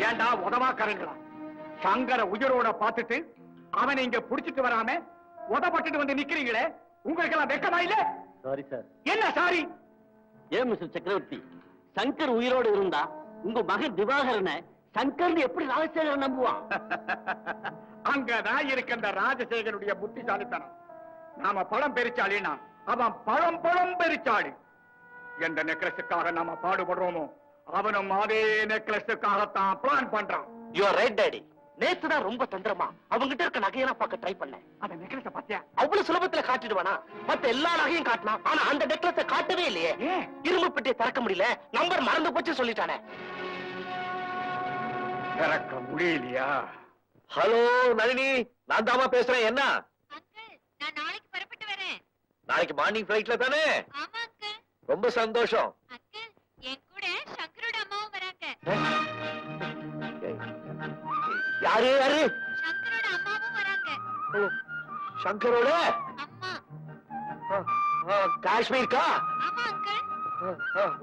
ஏண்டா உதவாக்காரங்களா? சங்கர உயிரோட பார்த்துட்டு அவனை இங்க புடிச்சிட்டு வராம உதப்பட்டு வந்து நிக்கிறீங்களே, உங்களுக்கு எல்லாம் வெக்கமா இல்ல? Sorry sir. என்ன சாரி? ஏன் மிஸ்டர் சக்கரவர்த்தி, சங்கர் உயிரோடு இருந்தா உங்க மகன் திவாகரனை சங்கர் எப்படி ராஜசேகரன் நம்புவான்? அங்கதான் இருக்கு அந்த ராஜசேகருடைய புத்திசாலித்தனம். நாம பழம் பெருச்சாலினா அவன் பழம் பெருச்சாளி. எந்த நெக்லஸுக்காக நாம பாடுபடுறோமோ அவனும் அதே நெக்லஸுக்காகத்தான் பிளான் பண்றான். You are right daddy. நேத்துதான் ரொம்ப தந்திரமா அவங்கிட்ட இருக்க நகையெல்லாம் பார்க்க ட்ரை பண்ணேன். அந்த நெக்லஸ பாத்தியா? அவ்வளவு சுலபத்துல காட்டிடுவானா? மத்த எல்லா நகையும் காட்டலாம், ஆனா அந்த நெக்லஸ காட்டவே இல்லையே. இரும்பு பெட்டியை திறக்க முடியல, நம்பர் மறந்து போச்சு சொல்லிட்டானே. திறக்க முடியலையா? ஹலோ நளினி, நான் தாமா பேசுறேன். என்ன அங்கிள், நான் நாளைக்கு புறப்பட்டு வரேன். நாளைக்கு மார்னிங் ஃபிளைட்ல தானே? ஆமா அங்கிள். ரொம்ப சந்தோஷம். அங்கிள், என் கூட சங்கரோட அம்மாவும் வராங்க. யாரு யாரு? சங்கரோட அம்மாவும் வராங்க. சங்கரோட அம்மா. காஷ்மீர்க்கா? ஆமா அங்கிள்.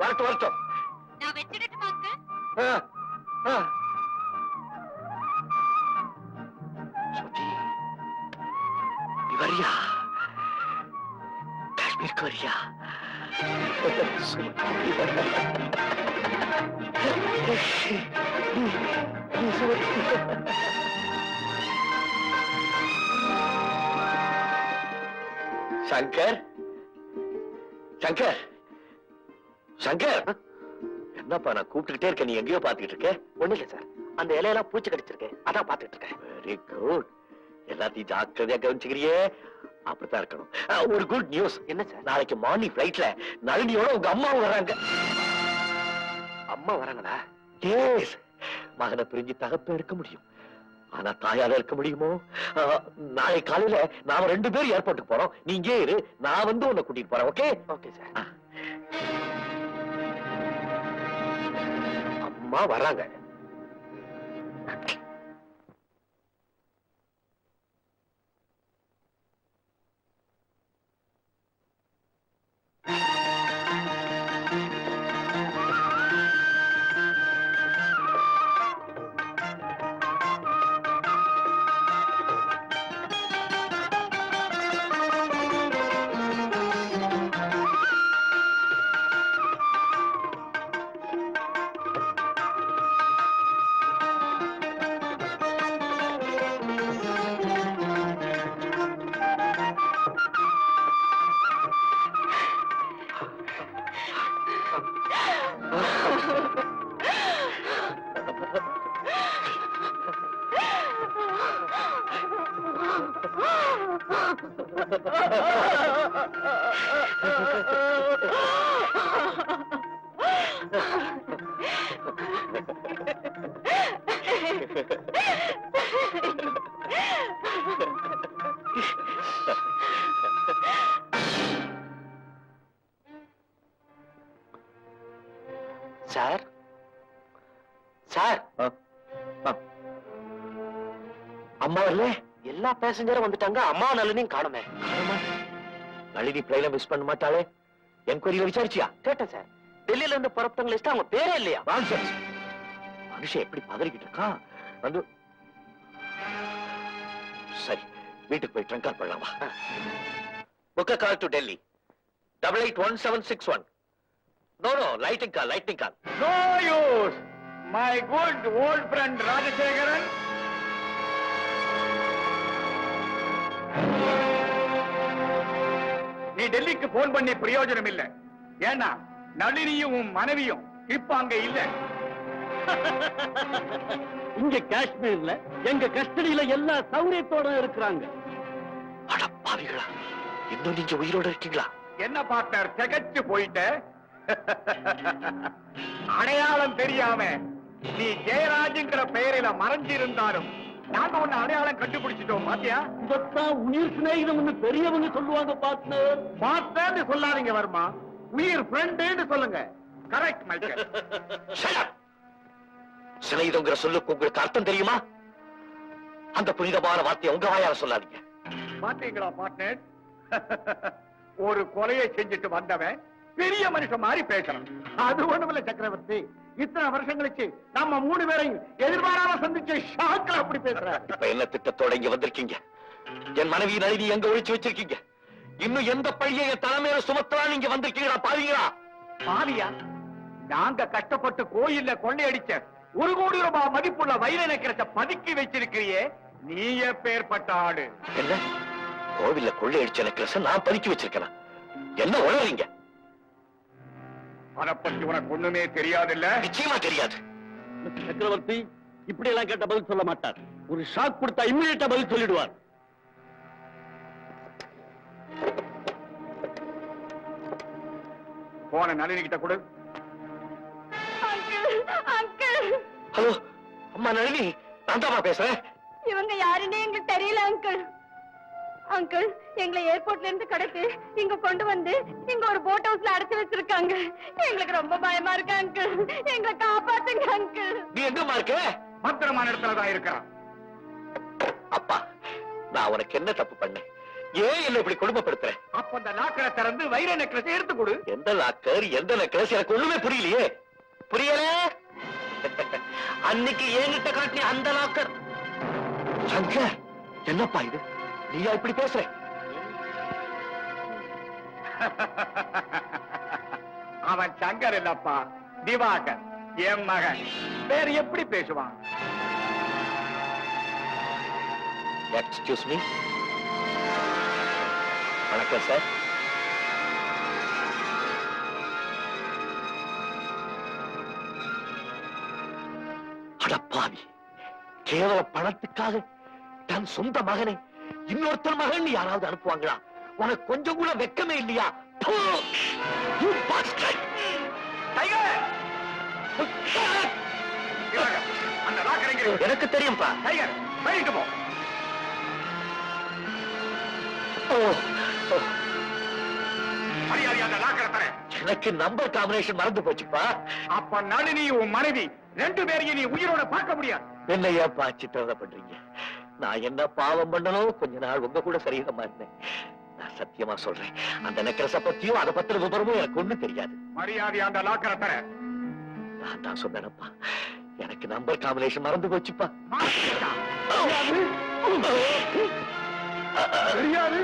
வரட்டும் வரட்டும். நான் வெச்சிடட்டுமா அங்கிள்? சுஜி, நீ வரியா? காஷ்மீருக்கு வரியா? சங்கர், சங்கர், சங்கர், என்னப்பா நான் கூப்பிட்டுக்கிட்டே இருக்கேன், நீ எங்கேயோ பாத்துக்கிட்டு இருக்க? ஒண்ணு இல்ல சார், அந்த இலையெல்லாம் பூச்சி கடிச்சிருக்கேன், அதான் பாத்துக்கிட்டு இருக்கேன். Very good. எல்லாத்தையும் ஜாக்கிரதையா கவனிச்சுக்கிறியே, அப்படித்தான் இருக்கணும். ஒரு குட் நியூஸ். என்ன சார்? நாளைக்கு மார்னிங் ஃபிளைட்ல நளினியோட உங்க அம்மாவும் வராங்க. அம்மா வராங்களா? எஸ். மகனை பிரிஞ்சு தகப்ப இருக்க முடியும், ஆனா தாயால இருக்க முடியுமோ? நாளை காலையில நாம 2 பேரும் ஏர்போர்ட்டுக்கு போறோம். நீ இங்கே இரு, நான் வந்து உன்னை கூட்டிட்டு போறேன். ஓகே? Okay sir. அம்மா வராங்க. சார், சார், அம்மா வரல? எல்லா பேசஞ்சரும் வந்துட்டாங்க, அம்மா நளினியும் காணுமே. நளினி பிளைன மிஸ் பண்ண மாட்டாளே? என்கொயரியில விசாரிச்சியா? கேட்டேன் சார். டெல்லியில இருந்து புறப்பட்டவங்க லிஸ்ட் அவங்க பேரே இல்லையா? மனுஷன் எப்படி பதறிக்கிட்டு இருக்கான் வந்து. சரி, வீட்டுக்கு போய் ட்ரங்க் கால் பண்ணலாமா? Book a call to Delhi 881761. No, lightning call. No use. My good old friend Rajasekharan. நீ டெல்லிக்கு போன் பண்ணி பிரயோஜனம் இல்ல. ஏன்னா நளினியும் மனைவியும் இப்ப அங்க இல்ல. இங்க காஷ்மீர்ல எங்க கஸ்டடியில எல்லா சௌரியத்தோட இருக்கிறாங்க. அட பாவிகளா, இன்னும் நீங்க உயிரோட இருக்கீங்களா? என்ன பார்ட்னர், திகச்சு போயிட்ட? அடையாளம் தெரியாம நீ ஜெயராஜ்ங்கிற பெயரில மறைஞ்சிருந்தாலும் நாங்க உன்னை அடையாளம் கண்டுபிடிச்சிட்டோம். பாத்தியா? இதத்தான் உயிர் சிநேகிதம்னு பெரியவங்க சொல்லுவாங்க. பார்ட்னர் சொல்லாதீங்க வர்மா, உயிர் ஃப்ரெண்டுன்னு சொல்லுங்க. Correct Michael. சிநேகிதங்கிற சொல்லுக்கு உங்களுக்கு அர்த்தம் தெரியுமா? அந்த புனிதமான வார்த்தையை உங்க வாயால சொல்லாதீங்க. பாத்தீங்களா பார்ட்னர், ஒரு கொலையை செஞ்சுட்டு வந்தவன் பெரிய மனுஷன் மாதிரி பேசணும். அது ஒண்ணுமில்ல சக்கரவர்த்தி, இத்தனை வருஷம் கழிச்சு நம்ம 3 பேரையும் எதிர்பாராம சந்திச்ச ஷாக்ல அப்படி பேசுற. இப்ப என்ன திட்டத்தோட இங்க வந்திருக்கீங்க? என் மனைவியின் அழுதி எங்க ஒழிச்சு வச்சிருக்கீங்க? இன்னும் எந்த பழியை என் தலைமையில சுமத்தலாம் நீங்க வந்திருக்கீங்களா? பாவீங்களா? பாவியா? நாங்க கஷ்டப்பட்டு கோயில்ல கொள்ளையடிச்ச 1 கோடி ரூபாய் மதிப்புள்ள வைர நெக்லஸ பதுக்கி வச்சிருக்கிறியே, நீ எப்பேற்பட்ட ஆடு? என்ன கோவில்ல கொள்ளை அடிச்ச நெக்லஸ நான் பதுக்கி வச்சிருக்கேன்? என்ன உளறீங்க? அதை பத்தி உனக்கு ஒண்ணுமே தெரியாதுல்ல? நிச்சயமா தெரியாது. சக்கரவர்த்தி இப்படி எல்லாம் கேட்ட பதில் சொல்ல மாட்டார். ஒரு ஷாக் கொடுத்தா இம்மிடியேட்டா பதில் சொல்லிடுவார். போன நளினி கிட்ட கொடு. அங்கிள் அங்கிள் ஹலோ அம்மா நளினி, நான் தான் பேசுறேன். இவங்க யாருன்னு எங்களுக்கு தெரியல அங்கிள். அங்கிள் எங்களை ஏர்போர்ட்ல இருந்து கடத்தி இங்க கொண்டு வந்து இங்க ஒரு போட் ஹவுஸ்ல அடைச்சு வச்சிருக்காங்க. எங்களுக்கு ரொம்ப பயமா இருக்கு அங்கிள். எங்களை காப்பாத்துங்க அங்கிள். நீ எங்கம்மா இருக்க? பத்திரமான இடத்துல தான் இருக்கிறான். அப்பா, நான் உனக்கு என்ன தப்பு பண்ணேன்? ஏன் என்ன இப்படி கொடுமைப்படுத்துற? அப்ப அந்த லாக்கரை திறந்து வைர நெக்லஸ் எடுத்து கொடு. எந்த லாக்கர், எந்த நெக்லஸ் எனக்கு ஒண்ணுமே புரியலையே. புரியல? அன்னைக்கு என்கிட்ட காட்டிய அந்த லாக்கர். சங்கர், என்னப்பா இது? நீயா இப்படி பேசுற? அவன் சங்கர் இல்லப்பா, திவாகர், என் மகன். வேற எப்படி பேசுவான்? Excuse me. வணக்கம் சார். அடப்பாவி, கேவல பணத்துக்காக தன் சொந்த மகனை இன்னொருத்தர் மகன் யாராவது அனுப்புவாங்களா? உனக்கு கொஞ்சம் கூட வெக்கமே இல்லையா? போ! You bastard! டைகர்! திவாகர், அந்த லாக்கரை இங்கே வை. எனக்கு தெரியும்பா. டைகர், போயிட்டு போ. ஓ, ஓ, மரியாதை அந்த லாக்கரை தர. எனக்கு நம்பர் காம்பினேஷன் மறந்து போச்சுப்பா. அப்ப நளினி உன் மனைவி 2 பேரையும் நீ உயிரோட பார்க்க முடியாது. என்ன ஏப்பா சித்திரவதை பண்றீங்க? நான் என்ன பாவம் பண்ணணும்? கொஞ்ச நாள் உங்க கூட சரிகமா இருந்தேன். நான் சத்தியமா சொல்றேன், அந்த நெக்லஸ பத்தியும் அதை பத்தின விவரமும் எனக்கு ஒண்ணும் தெரியாது. மரியாதை அந்த லாக்கரை தர. நான் தான் சொன்னேனப்பா, எனக்கு நம்பர் காம்பினேஷன் மறந்து போச்சுப்பா. தெரியாது.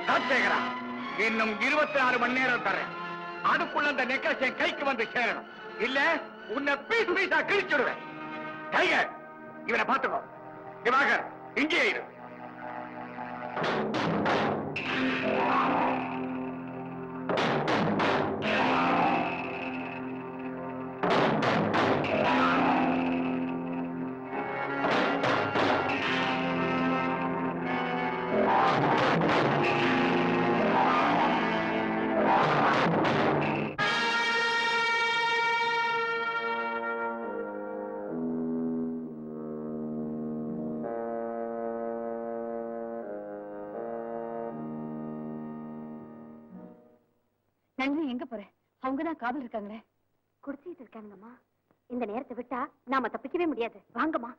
ராஜசேகரா, இன்னும் 24 மணி நேரம் தரேன். அதுக்குள்ள அந்த நெக்லஸ் என் கைக்கு வந்து சேரணும். இல்ல உன்னை பீஸ் பீஸா கிழிச்சுடுவேன். டைகர், இவனை பார்த்துக்கோ. திவாகர், இங்கே இரு. நன்றி, எங்க போற? அவங்கதான் காவல் இருக்காங்களே. குடிச்சிட்டு இருக்காங்கம்மா. இந்த நேரத்தை விட்டா நாம தப்பிக்கவே முடியாது. வாங்கம்மா.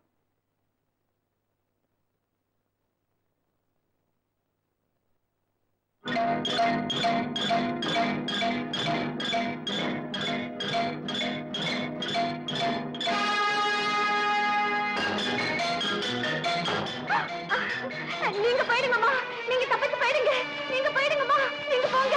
நீங்க போயிடுங்கம்மா. நீங்க தப்பிச்சு போயிடுங்க. நீங்க போயிடுங்கம்மா. நீங்க போங்க.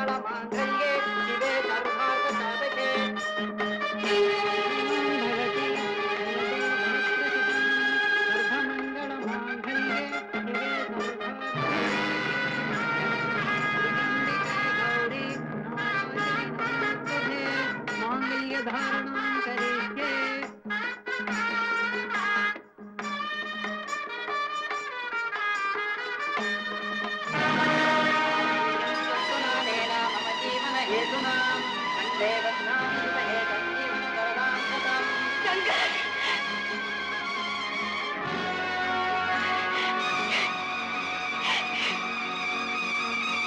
सर्वमङ्गलमाङ्गल्ये शिवे सर्वार्थसाधके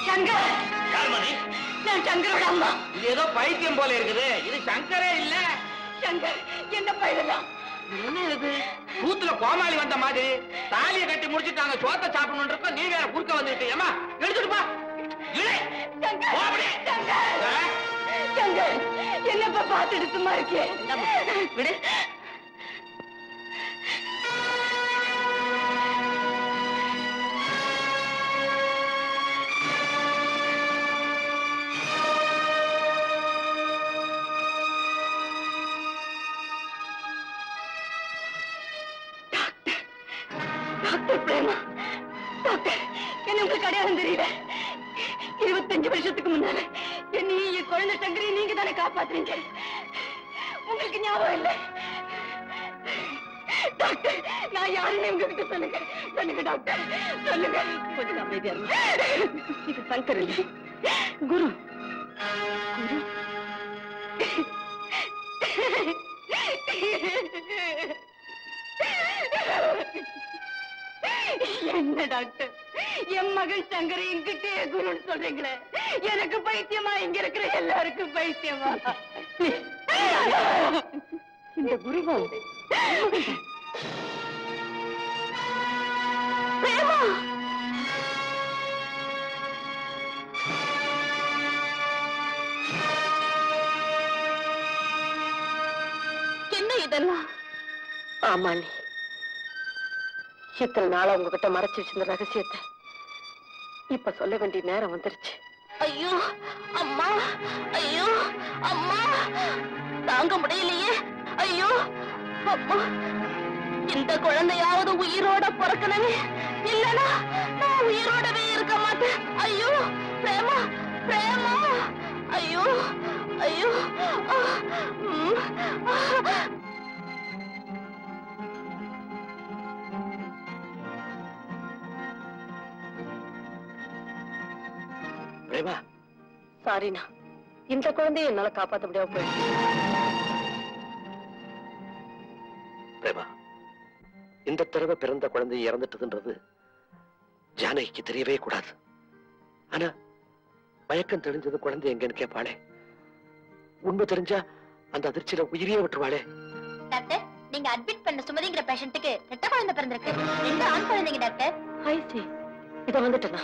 சங்கர், நான் சங்கரோட அம்மா. இது ஏதோ பைத்தியம் போல இருக்குது. இது சங்கரே இல்ல. சங்கர், என்ன பயிரலாம்? என்ன இது? கூத்துல கோமாளி வந்த மாதிரி தாலியை கட்டி முடிச்சுட்டாங்க. சோத்த சாப்பிடணும். நீ வேற குறுக்க வந்துட்டு ஏமா எடுத்துட்டு போ. சங்கர், சங்கர், சங்கர், என்னப்பா பார்த்துட்டு சும்மா இருக்கே? விடு. டாக்டர் பிரேமா, டாக்டர், என்ன உங்களுக்கு அடையாளம் தெரியல? 25 வருஷத்துக்கு முன்னால என்னையும் என் குழந்தை சங்கரையும் நீங்க தானே காப்பாத்துறீங்க. உங்களுக்கு ஞாபகம் இல்ல? டாக்டர், நான் யாருன்னு உங்ககிட்ட சொல்லுங்க. சொல்லுங்க டாக்டர், சொல்லுங்க. கொஞ்சம் அமைதியா இருங்க. இது சங்கர் இல்ல, குரு. குரு என்ன டாக்டர், என் மகள் சங்கரை என்கிட்டே குருன்னு சொல்றீங்களே, எனக்கு பைத்தியமா? இங்க இருக்கிற எல்லாருக்கும் பைத்தியமா? இந்த குருவம் பிரேமா, என்ன இதெல்லாம்? ஆமா, நீ இத்தனை நாளா உங்ககிட்ட மறைச்சு வச்சிருந்த ரகசியத்தை இப்ப சொல்ல வேண்டிய நேரம் வந்துருச்சு. ஐயோ அம்மா, ஐயோ அம்மா, தாங்க முடியலையே. ஐயோ அம்மா, இந்த குழந்தையாவது உயிரோட பிறக்கணுமே, இல்லனா நான் உயிரோடவே இருக்க மாட்டேன். ஐயோ பிரேமா, பிரேமா, ஐயோ ஐயோ. பிரேமா, சாரிண்ணா, இந்த குழந்தைய என்னால காப்பாற்ற முடியாம போயிடுச்சு. பிரேமா, இந்த தடவை பிறந்த குழந்தை இறந்துட்டதுன்றது ஜானகிக்கு தெரியவே கூடாது. ஆனா மயக்கம் தெரிஞ்சது குழந்தை எங்கன்னு கேட்பாளே. உண்மை தெரிஞ்சா அந்த அதிர்ச்சியில உயிரியே விட்டுருவாளே. டாக்டர், நீங்க அட்மிட் பண்ண சுமதிங்கிற பேஷண்ட்டுக்கு ரெட்டை குழந்தை பிறந்திருக்கு. எங்க ஆண் குழந்தைங்க டாக்டர்? ஐசி, இத வந்துட்டேனா?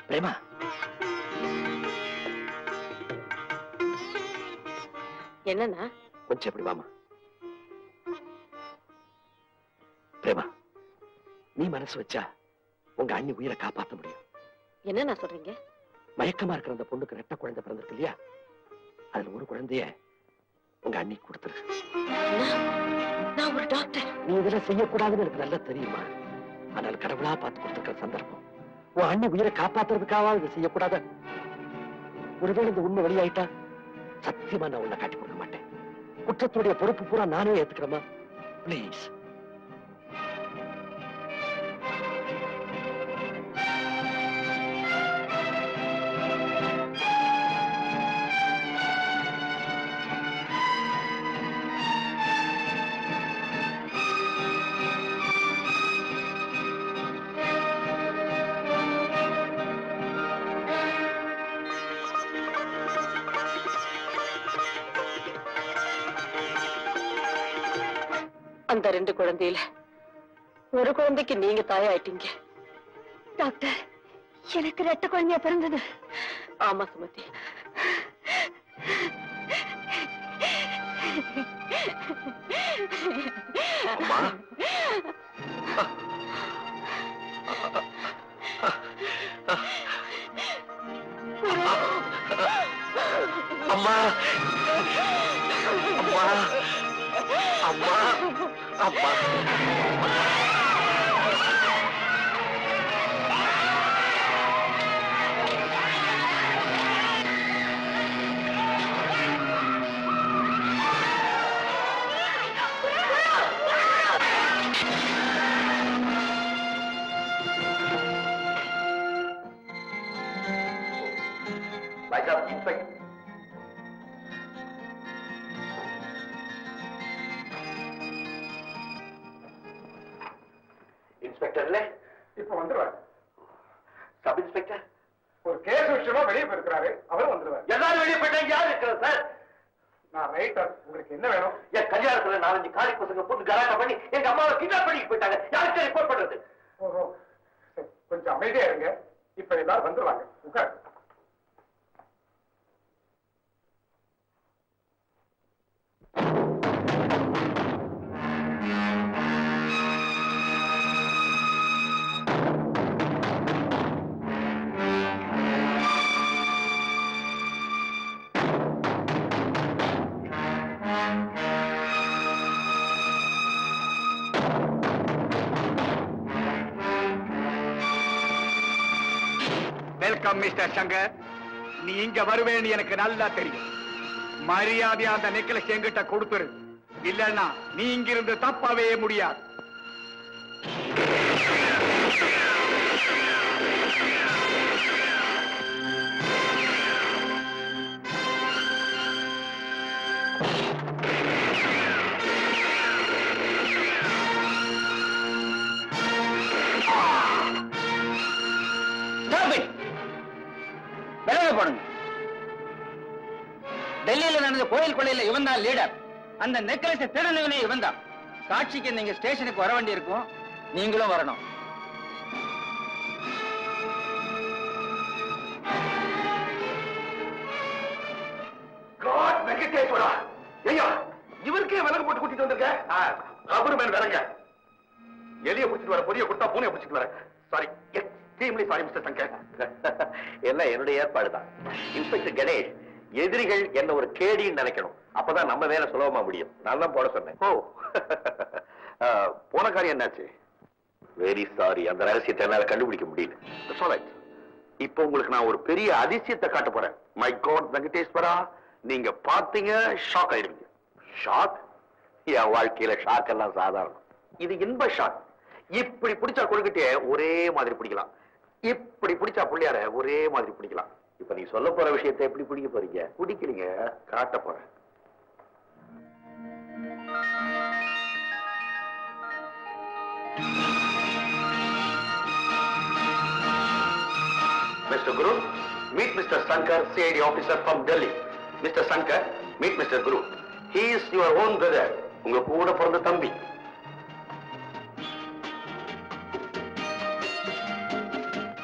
பிரேமா, என்னன்னா? கொஞ்சம் எப்படி வாமா. பிரேமா, நீ மனசு வச்சா உங்க அண்ணி உயிரை காப்பாற்ற முடியும். என்ன சொல்றீங்க? மயக்கமா இருக்கிற அந்த பொண்ணுக்கு ரெட்டை குழந்தை பிறந்திருக்கு இல்லையா, அதுல ஒரு குழந்தைய உங்க அண்ணி கொடுத்துரு. நான் ஒரு டாக்டர். நீ இதெல்லாம் செய்யக்கூடாதுன்னு எனக்கு நல்லா தெரியுமா. ஆனால் கடவுளா பார்த்து கொடுத்துருக்கிற சந்தர்ப்பம். உன் அண்ணி உயிரை காப்பாத்துறதுக்காக இதை செய்யக்கூடாத. ஒருவேளை இந்த உண்மை வெளியாயிட்டா சத்தியமா நான் உன்னை காட்டி கொடுக்க மாட்டேன். குற்றத்துடைய பொறுப்பு பூரா நானே ஏத்துக்கிறேமா. பிளீஸ். அந்த 2 குழந்தையில ஒரு குழந்தைக்கு நீங்க தாயாயிட்டீங்க. டாக்டர், எனக்கு ரெட்ட குழந்தையா பிறந்தது. ஆமா சுமதி. அம்மா அம்மா அம்மா அம்மா அம்மா இன்ஸ்பெக்டர்ல இப்ப வந்துருவாரு. சப் இன்ஸ்பெக்டர் ஒரு கேஸ் விஷயமா வெளியே போயிருக்கிறாரு, அவரும் வந்துருவாரு. எல்லாரும் வெளியே போயிட்டாங்க. யார் இருக்கிறது சார்? நான் ரைட்டர், உங்களுக்கு என்ன வேணும்? என் கல்யாணத்துல 4-5 காலி பசங்க போட்டு கலாட்டா பண்ணி எங்க அம்மாவை கிட்னாப் பண்ணி போயிட்டாங்க. யாருக்கு ரிப்போர்ட் பண்றது? ஓஹோ, சரி, கொஞ்சம் அமைதியா இருங்க. இப்ப எல்லாரும் வந்துருவாங்க. உட்கார். Welcome mister Shankar. நீ இங்க வருவேன்னு எனக்கு நல்லா தெரியும். மரியாதையா அந்த நெக்லஸ் என்கிட்ட கொடுத்துரு, இல்லன்னா நீ இங்கிருந்து தப்பவே முடியாது. டெல்லியில நடந்த கோயில் கொள்ளையில இவன் தான் லீடர். அந்த நெக்லஸை திருநவனே இவன் தான். சாட்சிக்கு நீங்க ஸ்டேஷனுக்கு வர வேண்டி இருக்கும். நீங்களும் வரணும். இவருக்கே விலங்கு போட்டு கூட்டிட்டு வந்திருக்க? அவரு மேல விலங்க எலிய பிடிச்சிட்டு வர, பொரிய கொடுத்தா பூனைய பிடிச்சிட்டு வர. Sorry, extremely sorry mister Shankar. எல்லாம் என்னுடைய ஏற்பாடுதான். இன்ஸ்பெக்டர் கணேஷ், எதிரிகள் என்ன ஒரு கேடின்னு நினைக்கணும். அப்பதான் நம்ம வேலை சுலபமா முடியும். நான் தான் போட சொன்னேன். ஓ, போன காரியம் என்னாச்சு? வெரி சாரி, அந்த ரகசியத்தை என்னால கண்டுபிடிக்க முடியல. இப்ப உங்களுக்கு நான் ஒரு பெரிய அதிசயத்தை காட்ட போறேன். மை காட் வெங்கடேஸ்வரா, நீங்க பாத்தீங்க ஷாக் ஆயிடுவீங்க. ஷாக்? என் வாழ்க்கையில ஷாக் எல்லாம் சாதாரணம். இது இன்ப ஷாக். இப்படி பிடிச்சா கொழுக்கிட்டே ஒரே மாதிரி பிடிக்கலாம், இப்படி பிடிச்சா புள்ளியார ஒரே மாதிரி பிடிக்கலாம். இப்ப நீ சொல்ல போற விஷயத்தை எப்படி பிடிக்க போறீங்க? பிடிக்கலீங்க, காட்ட போறேன். Mr. Guru, meet Mr. Shankar, CID officer from Delhi. Mr. Shankar, meet Mr. Guru. He is your own brother. உங்க கூட பிறந்த தம்பி.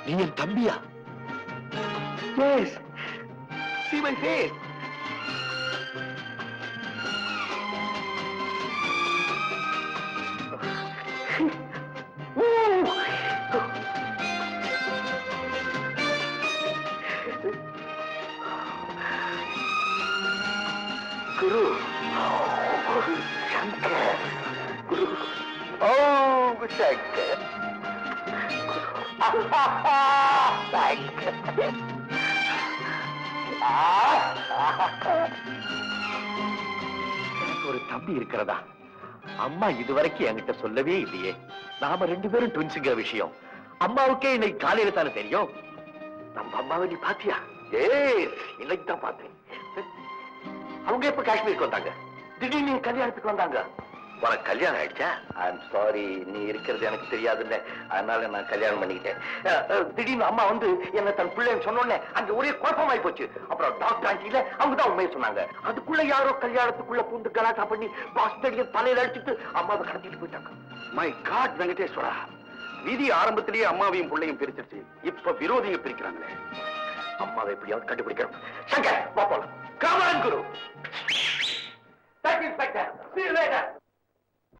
நீ என் தம்பியா? Yes. See my face. Guru. Shankar. Guru. Oh, Shankar. Shankar. ஒரு தம்பி இருக்கிறதா? அம்மா இதுவரைக்கும் என்கிட்ட சொல்லவே இல்லையே. நாம 2 பேரும் ட்வின்ஸுங்கிற விஷயம் அம்மாவுக்கே இன்னைக்கு காலையில தானே தெரியும். நம்ம அம்மாவை நீ பாத்தியா? இன்னைக்கு தான் பார்த்தேன். அவங்க எப்ப காஷ்மீருக்கு வந்தாங்க? திடீர்னு கல்யாணத்துக்கு வந்தாங்க. உனக்கு கல்யாணம் ஆயிடுச்சா? ஐம் சாரி, நீ இருக்கிறது எனக்கு தெரியாதுல்ல, அதனால நான் கல்யாணம் பண்ணிக்கிட்டேன். திடீர்னு அம்மா வந்து என்ன தன் பிள்ளைன்னு சொன்னோன்னே அங்க ஒரே குழப்பமாயி போச்சு. அப்புறம் டாக்டர் ஆண்டியில அவங்க தான் உண்மையை சொன்னாங்க. அதுக்குள்ள யாரோ கல்யாணத்துக்குள்ள பூந்து கலாட்டா பண்ணி பாஸ்டடிய தலையில அடிச்சுட்டு அம்மாவை கடத்திட்டு போயிட்டாங்க. மை காட் வெங்கடேஸ்வரா, விதி ஆரம்பத்திலேயே அம்மாவையும் பிள்ளையும் பிரிச்சிருச்சு. இப்ப விரோதிங்க பிரிக்கிறாங்களே. அம்மாவை எப்படியாவது கண்டுபிடிக்கிறோம். சங்கர், வா போலாம். கமான் குரு.